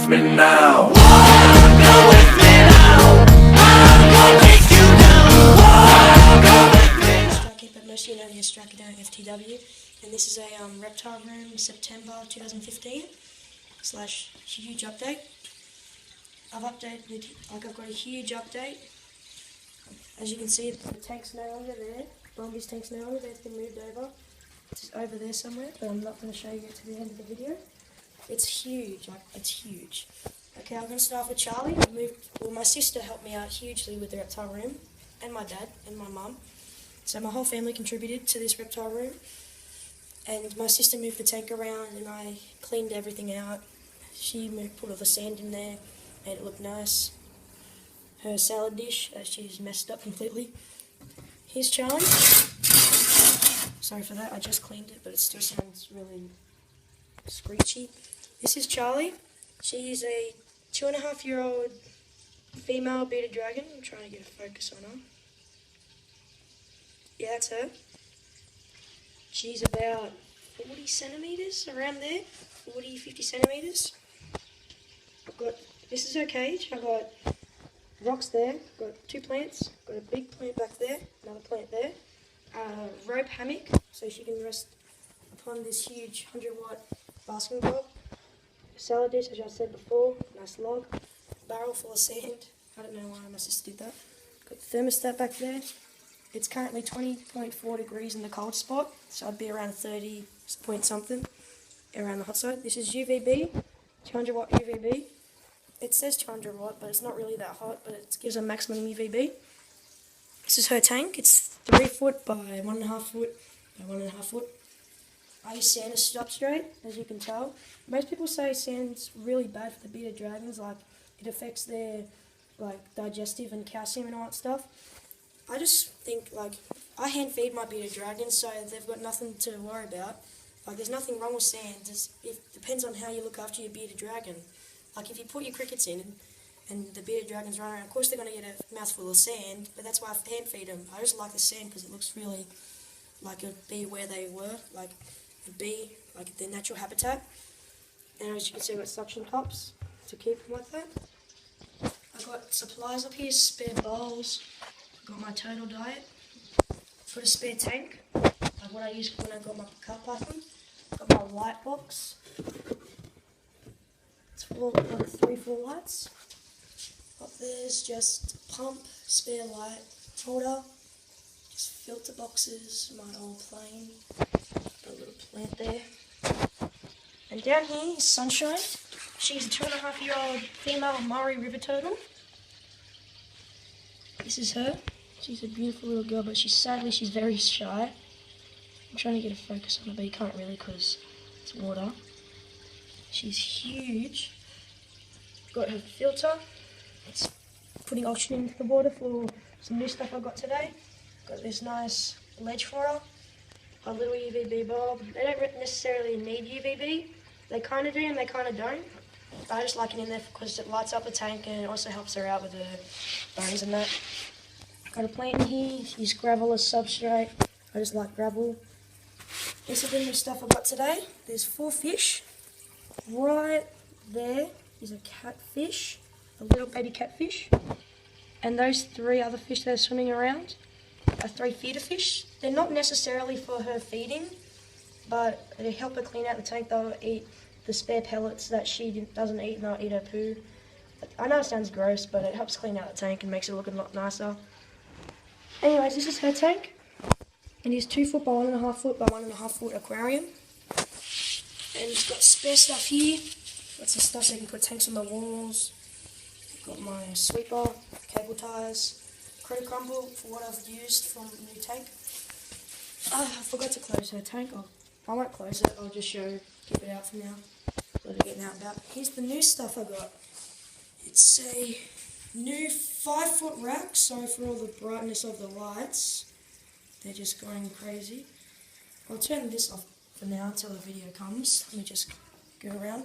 with me now. Go with me now. I'm gonna take you down. Go with me. Striker, but most of you know me as strikerdanielFTW, and this is a Reptile Room September 2015 / huge update. I've got a huge update. As you can see, the tank's no longer there. Bomby's tank's no longer there. It's been moved over. It's over there somewhere, but I'm not going to show you it to the end of the video. It's huge. It's huge. Okay, I'm going to start off with Charlie. My sister helped me out hugely with the Reptile Room, and my dad and my mum. So my whole family contributed to this Reptile Room. And my sister moved the tank around, and I cleaned everything out. She put all the sand in there, made it look nice. Her salad dish, she's messed up completely. Here's Charlie. Sorry for that, I just cleaned it, but it still sounds really screechy. This is Charlie. She is a 2.5-year-old female bearded dragon. I'm trying to get a focus on her. Yeah, that's her. She's about 40 centimeters, around there. 40, 50 centimeters. This is her cage. I've got rocks there. Got 2 plants. Got a big plant back there. Another plant there. Rope hammock, so she can rest upon this huge 100-watt basking block. Salad dish, as I said before. Nice log. Barrel full of sand. I don't know why my sister did that. Got the thermostat back there. It's currently 20.4 degrees in the cold spot, so I'd be around 30 point something around the hot side. This is UVB, 200-watt UVB. It says 200 watt, but it's not really that hot, but it gives a maximum UVB. This is her tank. It's 3 foot by 1.5 foot by 1.5 foot. I use sand as substrate, as you can tell. Most people say sand's really bad for the bearded dragons, like it affects their digestive and calcium and all that stuff. I just think, I hand feed my bearded dragons, so they've got nothing to worry about. There's nothing wrong with sand. It depends on how you look after your bearded dragon. If you put your crickets in and the bearded dragons run around, of course they're going to get a mouthful of sand, but that's why I hand feed them. I just like the sand because it looks really like it would be where they were, it'd be their natural habitat. And as you can see, I've got suction cups to keep them like that. I've got supplies up here, spare bowls. Got my total diet. Got a spare tank, what I use when I got my car python. Got my light box. It's full of 3-4 lights. Up there's just pump, spare light holder, just filter boxes, my old plane. Got a little plant there. And down here is Sunshine. She's a 2.5-year-old female Murray river turtle. This is her. She's a beautiful little girl, but she's very shy. I'm trying to get a focus on her, but you can't really because it's water. She's huge. Got her filter. It's putting oxygen into the water for some new stuff I got today. Got this nice ledge for her. A little UVB bulb. They don't necessarily need UVB. They kind of do and they kind of don't. But I just like it in there because it lights up the tank and it also helps her out with her bones and that. Got a plant in here, use gravel as substrate. I just like gravel. This is the new stuff I got today. There's 4 fish. Right there is a catfish, a little baby catfish. And those 3 other fish that are swimming around are 3 feeder fish. They're not necessarily for her feeding, but they help her clean out the tank. They'll eat the spare pellets that she doesn't eat and they'll eat her poo. I know it sounds gross, but it helps clean out the tank and makes it look a lot nicer. Anyways, this is her tank, and it's 2 foot by 1.5 foot by 1.5 foot aquarium. And it's got spare stuff here. Got some stuff so you can put tanks on the walls. Got my sweeper, cable ties, crow crumble for what I've used from the new tank. I forgot to close her tank. I won't close it. I'll just keep it out for now. Let it get out and about. Here's the new stuff I got. It's a new 5-foot rack. Sorry for all the brightness of the lights. They're just going crazy. I'll turn this off for now until the video comes. Let me just go around.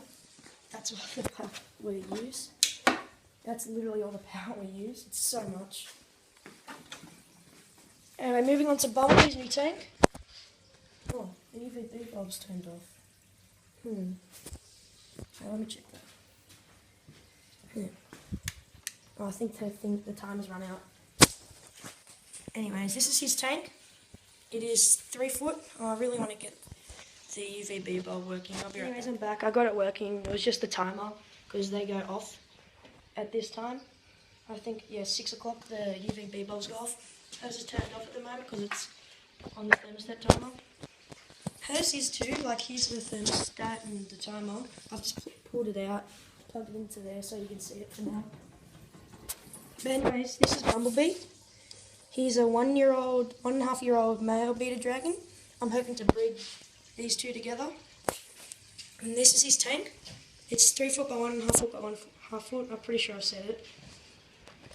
That's what the power we use. That's literally all the power we use. It's so much. Anyway, moving on to Bumblebee's new tank. Oh, the UVB bulb's turned off. Let me check that. Yeah. Oh, I think the time has run out. Anyways, this is his tank. It is 3 foot. Oh, I really want to get the UVB bulb working. I'll be right back. I'm back. I got it working. It was just the timer because they go off at this time. I think, yeah, 6 o'clock the UVB bulbs go off. Hers is turned off at the moment because it's on the thermostat timer. Hers is too, like here's the thermostat and the timer. I've just pulled it out, plugged it into there so you can see it for now. But anyways, this is Bumblebee. He's a 1.5-year-old male bearded dragon. I'm hoping to breed these two together. And this is his tank. It's 3 foot by 1.5 foot by 1.5 foot. I'm pretty sure I've said it.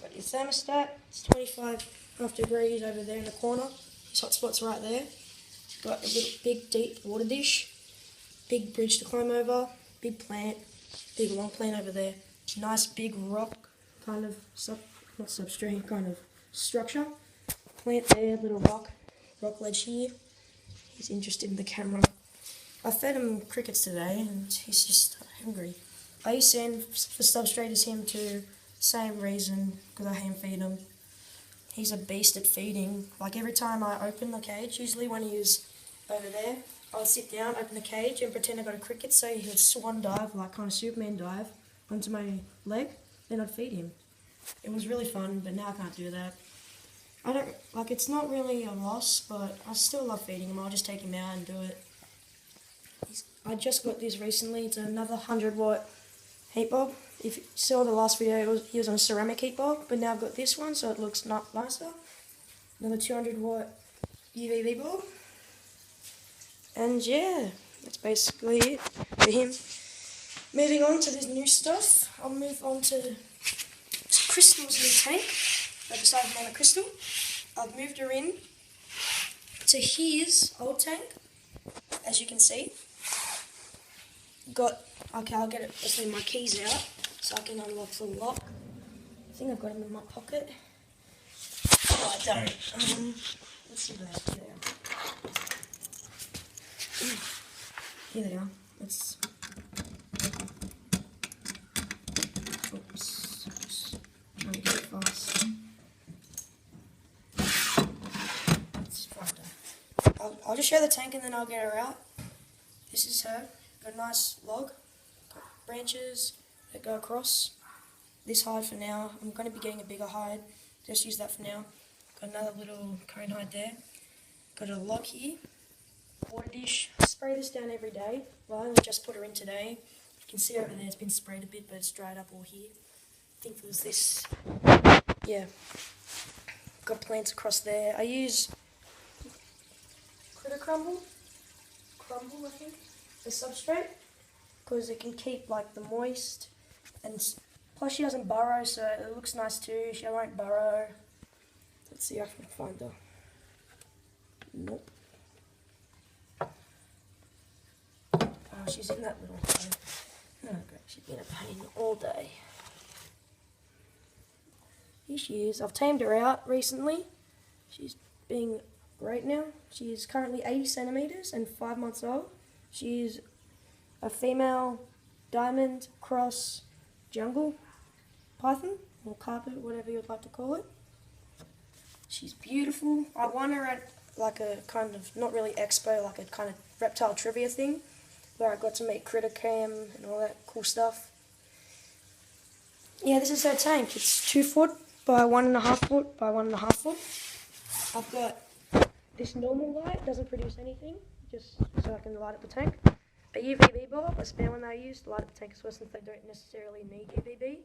Got your thermostat. It's 25.5 degrees over there in the corner. His hotspot's right there. Got a little big deep water dish. Big bridge to climb over. Big plant. Big long plant over there. Nice big rock kind of not substrate, kind of structure. Plant there, little rock ledge here. He's interested in the camera. I fed him crickets today and he's just hungry. I use sand for substrate as him too, same reason, because I hand feed him. He's a beast at feeding. Like every time I open the cage, usually when he was over there, I would sit down, open the cage and pretend I got a cricket, so he would swan dive, like kind of Superman dive, onto my leg, then I'd feed him. It was really fun, but now I can't do that. I don't, like it's not really a loss, but I still love feeding him. I'll just take him out and do it. I just got this recently. It's another 100-watt heat bulb. If you saw the last video, he was on a ceramic heat bulb, but now I've got this one, so it looks not nicer. Another 200-watt UVB bulb. And yeah, that's basically it for him. Moving on to this new stuff, I'll move on to Crystal's new tank. I decided to name it Crystal. I've moved her in to his old tank, as you can see. Okay, I'll get it, just leave my keys out so I can unlock the lock. I think I've got them in my pocket. Oh, I don't. Let's see where they are. Here they are. Let's. Oops. Trying to get it fast. Let's find her. I'll just show the tank and then I'll get her out. This is her. Got a nice log. Got branches that go across. This hide for now. I'm going to be getting a bigger hide. Just use that for now. Got another little cone hide there. Got a log here. Water dish. Spray this down every day. Well, I only just put her in today. You can see over there it's been sprayed a bit, but it's dried up all here. I think it was this. Yeah. Got plants across there. I use critter crumble, I think, the substrate, because it can keep like the moist, and plus she doesn't burrow, so it looks nice too. She won't burrow. Let's see if I can find her. Nope. Oh, she's in that little hole. Oh, great. She's been a pain all day. Here she is. I've tamed her out recently. She's being great now. She is currently 80 centimeters and 5 months old. She is a female diamond cross jungle python or carpet, whatever you'd like to call it. She's beautiful. I won her at like a kind of, not really expo, like a kind of reptile trivia thing, where I got to meet Critter Cam and all that cool stuff. Yeah, this is her tank. It's 2 foot by 1.5 foot by 1.5 foot. I've got this normal light, doesn't produce anything, just so I can light up the tank. A UVB bulb, a spare one that I use to light up the tank as well, since they don't necessarily need UVB.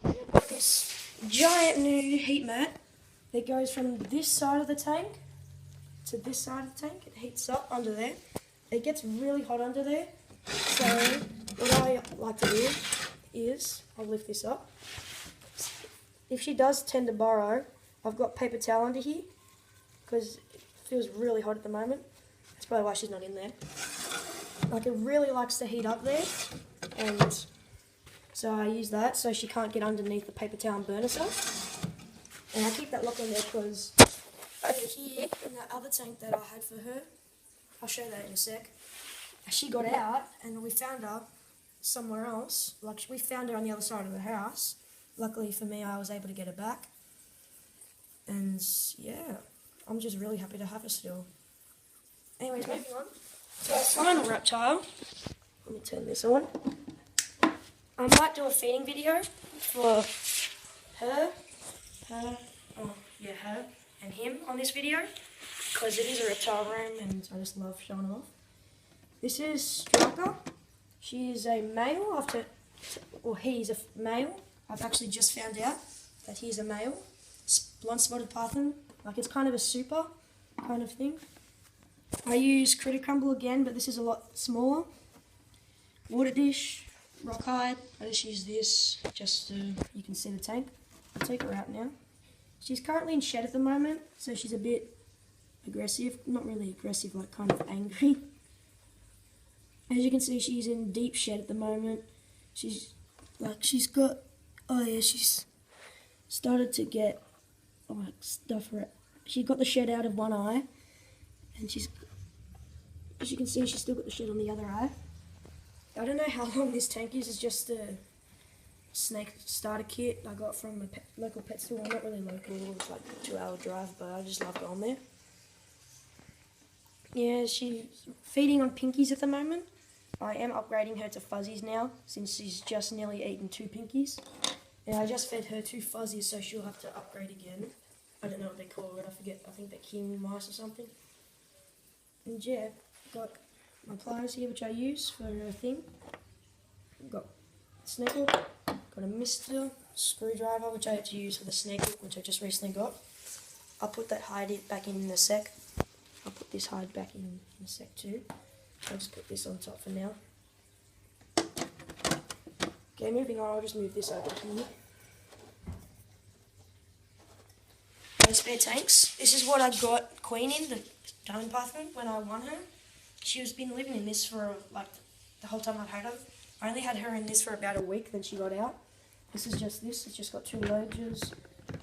And I've got this giant new heat mat that goes from this side of the tank to this side of the tank. It heats up under there. It gets really hot under there. So what I like to do is, I'll lift this up. If she does tend to burrow, I've got paper towel under here because it feels really hot at the moment. That's probably why she's not in there. Like, it really likes to heat up there, and so I use that so she can't get underneath the paper towel and burn herself. And I keep that lock on there because over here in that other tank that I had for her, I'll show that in a sec, she got out and we found her somewhere else. Like, we found her on the other side of the house. Luckily for me, I was able to get her back. And yeah, I'm just really happy to have her still. Anyways, moving on to our final reptile. Let me turn this on. I might do a feeding video for her, and him on this video, because it is a reptile room and I just love showing them off. This is Striker. She is a male he's a male. I've actually just found out that he's a male. Blonde spotted python. Like, it's kind of a super kind of thing. I use critter crumble again, but this is a lot smaller. Water dish, rock hide. I just use this just so you can see the tank. I'll take her out now. She's currently in shed at the moment, so she's a bit aggressive. Not really aggressive, like kind of angry. As you can see, she's in deep shed at the moment. She's started to get stuff. She got the shed out of one eye, and as you can see, she's still got the shed on the other eye. I don't know how long this tank is. It's just a snake starter kit I got from a local pet store. Well, not really local, it's like a 2-hour drive, but I just love going there. Yeah, she's feeding on pinkies at the moment. I am upgrading her to fuzzies now, since she's just nearly eaten 2 pinkies. And I just fed her 2 fuzzies, so she'll have to upgrade again. I don't know what they call it, I forget. I think they're king mice or something. And yeah, got my pliers here, which I use for a thing. Got a snake hook, got a mister, screwdriver, which I had to use for the snake hook, which I just recently got. I'll put that hide back in a sec. I'll put this hide back in a sec too. I'll just put this on top for now. Okay, moving on, I'll just move this over here. My spare tanks. This is what I got Queen in, the diamond python, when I won her. She was been living in this for like the whole time I've had her. I only had her in this for about a week, then she got out. This is just this. It's just got 2 loads.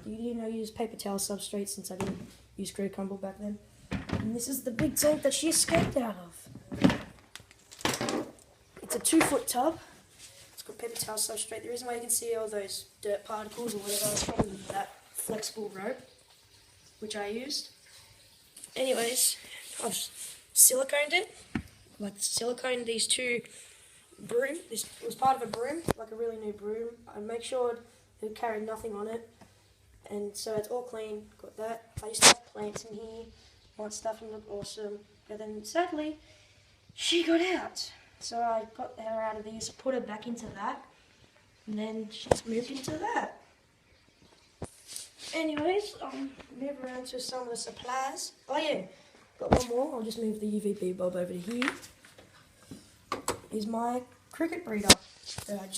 I use paper towel substrate since I didn't use critter crumble back then. And this is the big tank that she escaped out of. It's a 2-foot tub. It's got paper towel substrate. The reason why you can see all those dirt particles or whatever is from that flexible rope, which I used. Anyways, I've siliconed it. Like, siliconed these 2 broom. This was part of a broom, like a really new broom. I make sure it carried nothing on it. And so it's all clean. Got that. I used to have plants in here. Want stuff and look awesome. But then sadly, she got out. So I got her out of these, put her back into that. And then she's moved into that. Anyways, I'll move around to some of the supplies. Oh yeah, got one more. I'll just move the UVB bulb over to here. Is my cricket breeder that I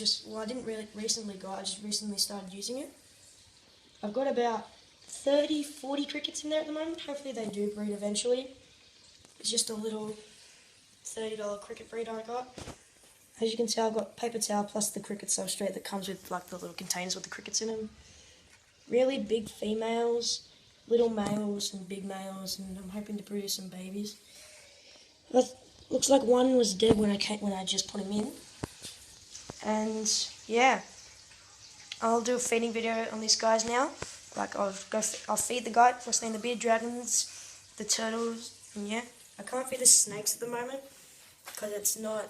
didn't really recently got. I just recently started using it. I've got about 30, 40 crickets in there at the moment. Hopefully they do breed eventually. It's just a little $30 cricket breeder I got. As you can tell, I've got paper towel plus the cricket substrate that comes with like the little containers with the crickets in them. Really big females, little males and big males, and I'm hoping to produce some babies. But looks like one was dead when I just put him in. And yeah, I'll do a feeding video on these guys now. Like I'll feed the guy, first name the bearded dragons, the turtles, and yeah. I can't feed the snakes at the moment because it's not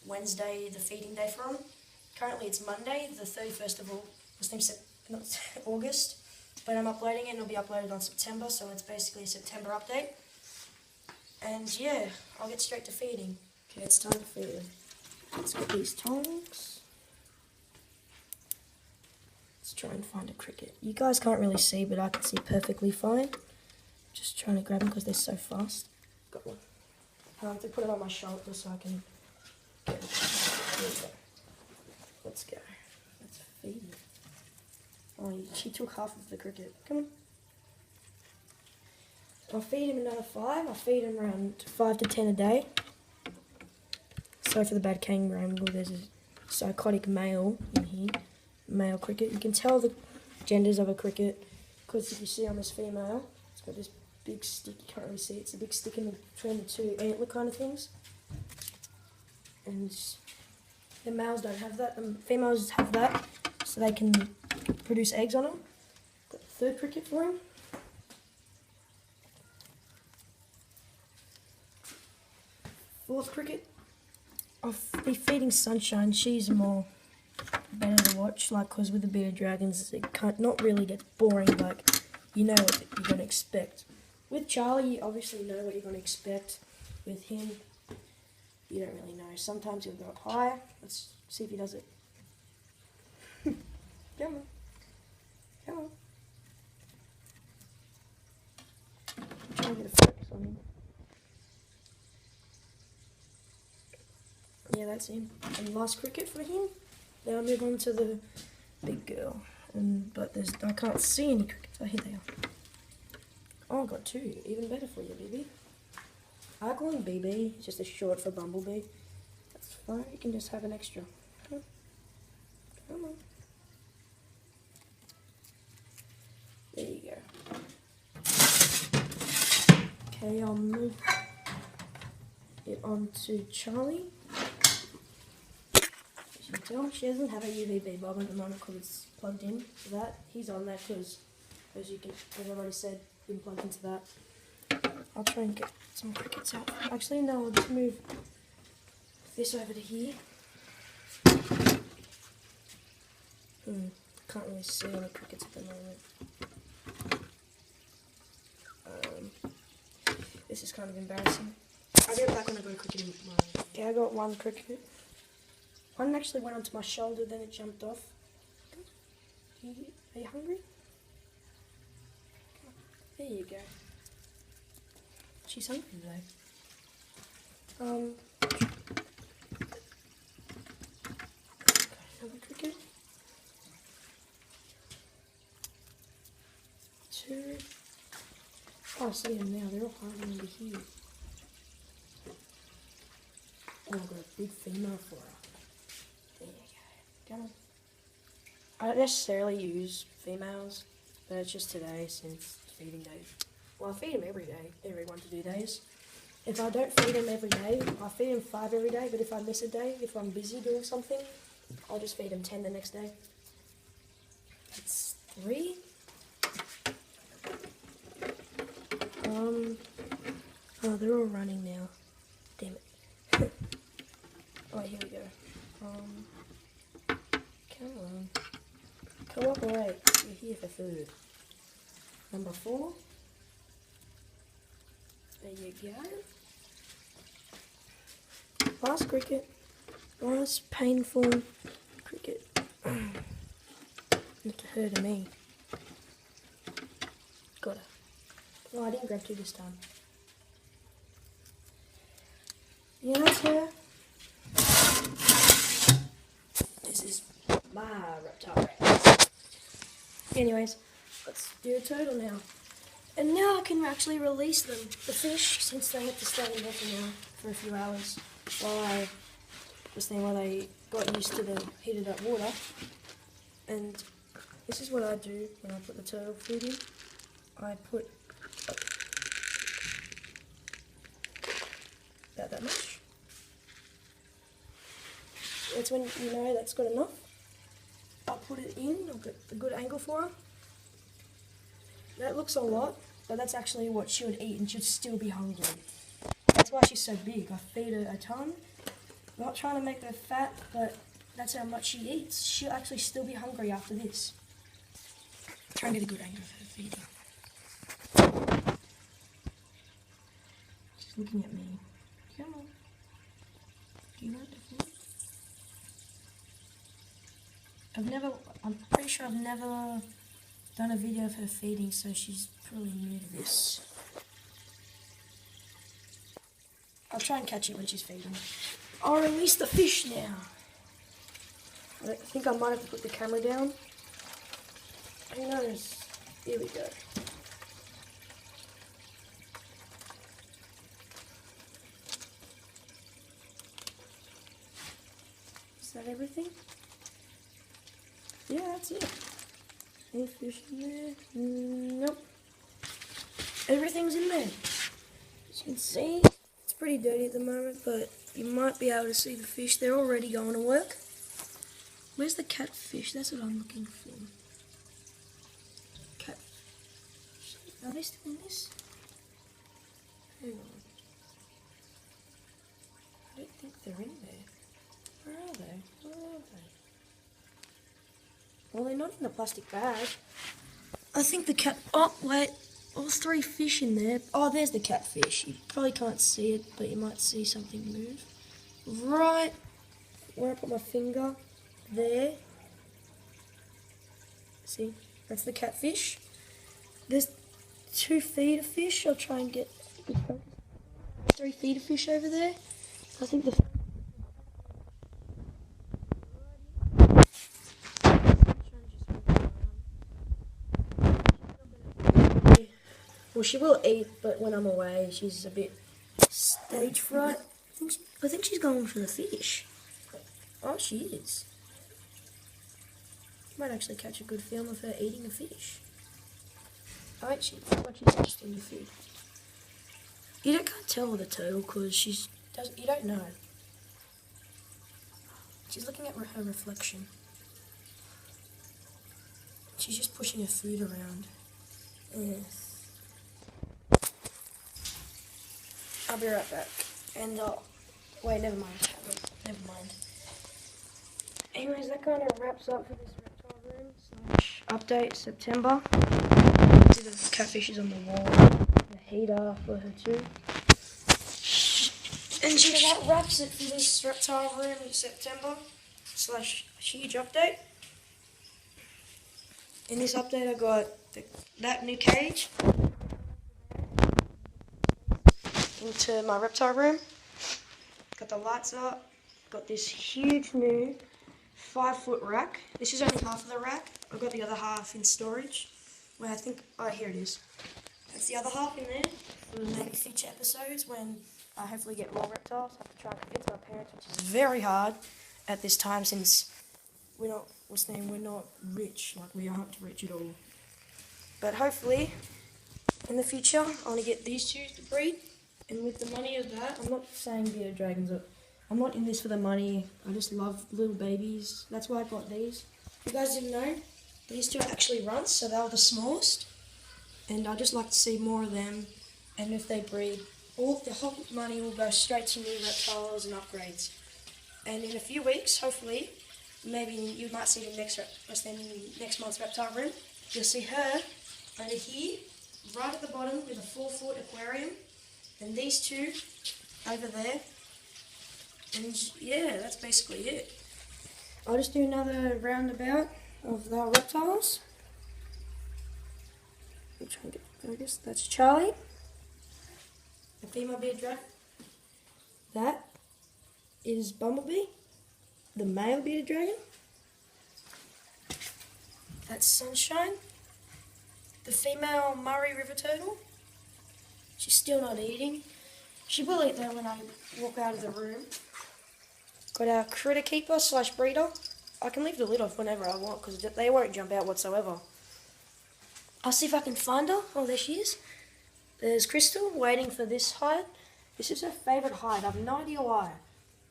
Wednesday, the feeding day for them. Currently it's Monday, the 31st of August, but I'm uploading it and it'll be uploaded on September, so it's basically a September update. And yeah, I'll get straight to feeding. Okay, it's time to feed them. Let's get these tongs. Let's try and find a cricket. You guys can't really see, but I can see perfectly fine. Just trying to grab them because they're so fast. Got one. I have to put it on my shoulder so I can get it. There we go. Let's go. Let's feed him. Oh, she took half of the cricket. Come on. I'll feed him another 5. I'll feed him around 5 to 10 a day. Sorry for the bad cane ramble. There's a psychotic male in here. Male cricket. You can tell the genders of a cricket because if you see on this female, it's got this big stick. You can't really see it. It's a big stick in between the 2 antler kind of things. And The males don't have that. The females have that, so they can produce eggs on them. Got the third cricket for him. Fourth cricket. I'll be feeding Sunshine. She's more better to watch, like, because with the bearded dragons, it not really gets boring, like, you know what you're going to expect. With Charlie, you obviously know what you're going to expect. With him, you don't really know. Sometimes he'll go up higher. Let's see if he does it. Come on. Come on. I'm trying to get a focus on him. Yeah, that's him. And last cricket for him. Now I'll move on to the big girl. But I can't see any crickets. Oh, here they are. Oh, I got two. Even better for you, BB. I call him BB. It's just a short for Bumblebee. That's fine. You can just have an extra. Come on. There you go. Okay, I'll move it on to Charlie. As you can tell, she doesn't have a UVB bulb at the moment because it's plugged in to that. He's on that because, as I've already said, been plugged into that. I'll try and get some crickets out. Actually, no, I'll just move this over to here. Can't really see any crickets at the moment. This is kind of embarrassing. I'll get back when I go cricketing tomorrow. Okay, I got one cricket. One actually went onto my shoulder, then it jumped off. Are you hungry? There you go. She's hungry though. Another cricket. Two. Oh, I see them now. They're all hiding under here. Oh, I've got a big female for her. There you go. Come on. I don't necessarily use females, but it's just today since it's feeding day. Well, I feed him every day, every 1 to 2 days. If I don't feed him every day, I feed him 5 every day, but if I miss a day, if I'm busy doing something, I'll just feed him 10 the next day. That's 3. Oh, they're all running now. Damn it. Oh, here we go. Come on. Cooperate. You're here for food. Number 4. There you go. Last cricket. Last painful cricket. Not to hurt me. Got her. No, I didn't grab 2 this time. Yeah, that's her. This is my reptile. Anyways, let's do a turtle now. And now I can actually release them, the fish, since they have to stay in water now for a few hours while they got used to the heated up water. And this is what I do when I put the turtle food in. I put about that much. That's when you know that's good enough. I'll put it in, I'll get a good angle for her. That looks a lot, but that's actually what she would eat and she'd still be hungry. That's why she's so big. I feed her a ton. Not trying to make her fat, but that's how much she eats. She'll actually still be hungry after this. Try and get a good angle for her feeding. She's looking at me. Come on. Do you want the food? I'm pretty sure I've never done a video of her feeding, so she's probably new to this. I'll try and catch it when she's feeding. I'll release the fish now. I think I might have to put the camera down. Who knows? Here we go. Is that everything? Yeah, that's it. Any fish in there? Nope. Everything's in there. As you can see, it's pretty dirty at the moment, but you might be able to see the fish. They're already going to work. Where's the catfish? That's what I'm looking for. Cat. Are they still in this? Hang on. I don't think they're in there. Where are they? Where are they? Well, they're not in the plastic bag. I think the cat... Oh, wait. All 3 fish in there. Oh, there's the catfish. You probably can't see it, but you might see something move. Right where I put my finger. There. See? That's the catfish. There's 2 feeder fish. I'll try and get... 3 feeder fish over there. I think the... Well, she will eat, but when I'm away, she's a bit stage fright. I think she's going for the fish. Oh, she is. Might actually catch a good film of her eating a fish. Oh, wait, she's interested in the food. You can't tell with a turtle because you don't know. She's looking at her reflection. She's just pushing her food around. Yes. I'll be right back. And wait, never mind. Never mind. Anyways, that kind of wraps up for this reptile room / update September. See the catfish is on the wall. The heater for her too. And yeah, that wraps it for this reptile room in September / huge update. In this update, I got that new cage into my reptile room. Got the lights up. Got this huge new 5-foot rack. This is only half of the rack. I've got the other half in storage. Where I think, oh, here it is. That's the other half in there for maybe future episodes when I hopefully get more reptiles. I have to try and convince my parents, which is very hard at this time since we're not rich. Like, we aren't rich at all. But hopefully, in the future, I want to get these 2 to breed. And with the money of that, I'm not saying bearded dragons. I'm not in this for the money. I just love little babies. That's why I got these. If you guys didn't know, these 2 are actually runts, so they were the smallest. And I just like to see more of them. And if they breed, the whole money will go straight to new reptiles and upgrades. And in a few weeks, hopefully, maybe you might see the next month's reptile room. You'll see her over here, right at the bottom with a 4-foot aquarium. And these 2 over there. And yeah, that's basically it. I'll just do another roundabout of the reptiles. I'm trying to get focus. That's Charlie, the female bearded dragon. That is Bumblebee, the male bearded dragon. That's Sunshine, the female Murray River turtle. She's still not eating. She will eat though when I walk out of the room. Got our critter keeper / breeder. I can leave the lid off whenever I want because they won't jump out whatsoever. I'll see if I can find her. Oh, there she is. There's Crystal waiting for this hide. This is her favourite hide. I have no idea why.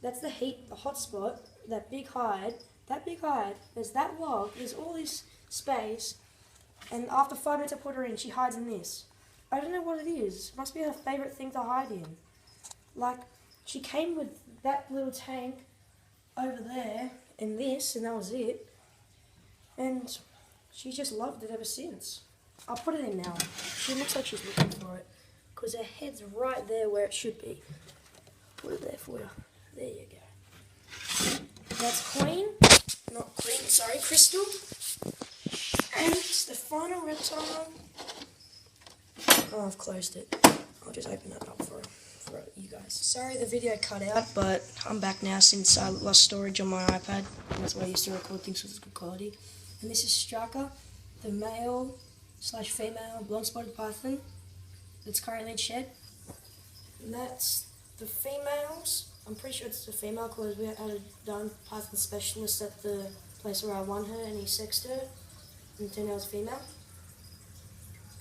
That's the hot spot. That big hide. There's that log. There's all this space. And after 5 minutes I put her in, she hides in this. I don't know what it is. It must be her favourite thing to hide in. Like, she came with that little tank over there and this, and that was it. And she just loved it ever since. I'll put it in now. She looks like she's looking for it because her head's right there where it should be. Put it there for you. There you go. That's Crystal. And it's the final reptile. Oh, I've closed it. I'll just open that up for you guys. Sorry the video cut out, but I'm back now since I lost storage on my iPad. That's why I used to record things with good quality. And this is Striker, the male / female blonde-spotted python that's currently in shed. And that's the females. I'm pretty sure it's the female because we had a done python specialist at the place where I won her and he sexed her and turned out as female.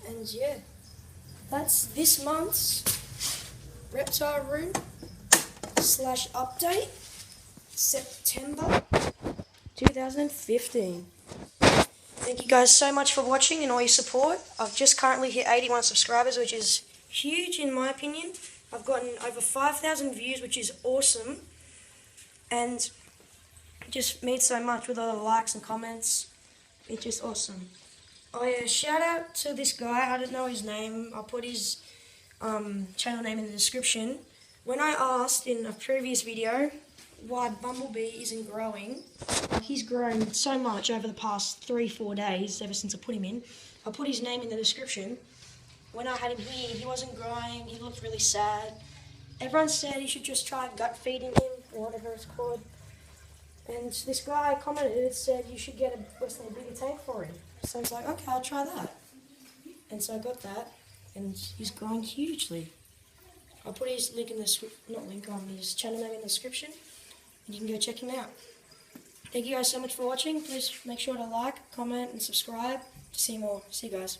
And yeah, that's this month's reptile room. update September 2015. Thank you guys so much for watching and all your support. I've just currently hit 81 subscribers, which is huge in my opinion. I've gotten over 5,000 views, which is awesome. And it just means so much with all the likes and comments. It's just awesome. Oh yeah, shout out to this guy. I don't know his name. I'll put his channel name in the description. When I asked in a previous video why Bumblebee isn't growing, he's grown so much over the past 3-4 days ever since I put him in. I'll put his name in the description. When I had him here, he wasn't growing, he looked really sad. Everyone said he should just try gut feeding him, or whatever it's called. And this guy commented and said you should get a bigger tank for him. So I was like, okay, I'll try that. And so I got that, and he's growing hugely. I'll put his link in the his channel name in the description, and you can go check him out. Thank you guys so much for watching. Please make sure to like, comment, and subscribe to see more. See you guys.